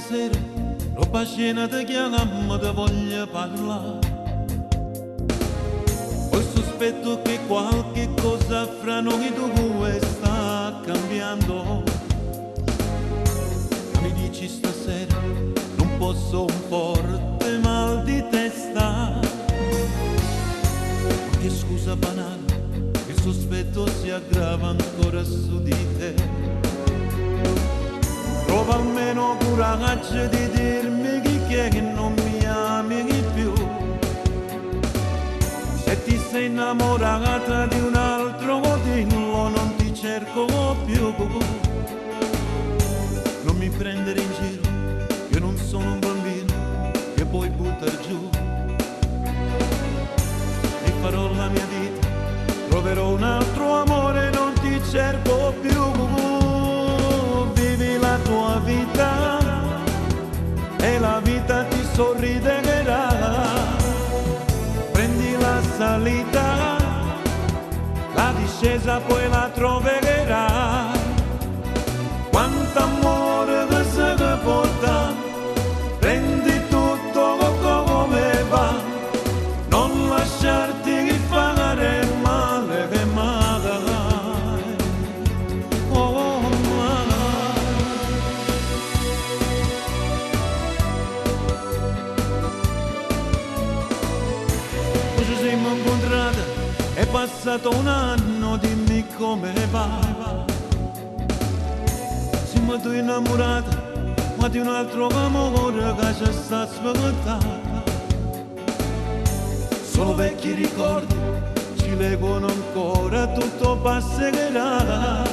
sera, roba scena di chiamamo, ti voglio parlare. Ho il sospetto che qualche cosa fra noi due sta cambiando. Mi dici stasera, non posso un forte mal di testa. Che scusa banale, il sospetto si aggrava ancora su di te. Trova almeno coraggio di dirmi che non mi ami più. Se ti sei innamorata di un altro, dillo, non ti cerco più. Non mi prendere in giro, io non sono un bambino che puoi buttare giù. E farò la mia vita, troverò un altro amore, non ti cerco più. Vivi la tua vita e la vita ti sorriderà. Prendi la salita, la discesa poi la troverai. Quanto amore che se porta, prendi tutto come va, non lasciarti fare male che magari. Oh, ci siamo incontrati, è passato un anno, dimmi come va. Siamo tu innamorata, ma di un altro amore che ci sta aspettando. Solo vecchi ricordi ci legano ancora, tutto passerà.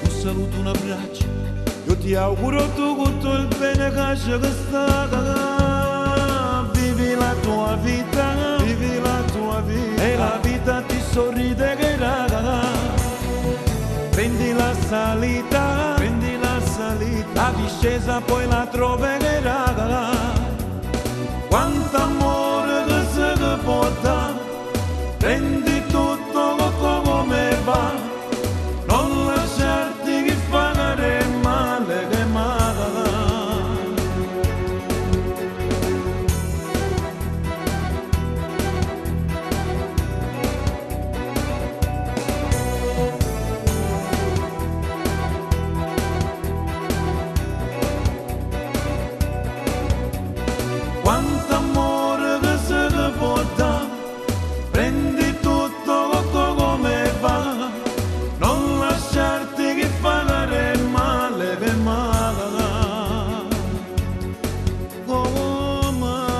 Un saluto, un abbraccio, io ti auguro tutto il bene che ci sta. Vivi la tua vita, vivi la tua vita, e la vita ti sorriderà. Prendi la salita, la discesa poi la troverai. Quanto amore che se porta, prendi tutto come va, non lasciarti fare male che magari. Quanto amore che se porta, prendi tutto come va, non lasciarti fare male che magari. Oh, magari.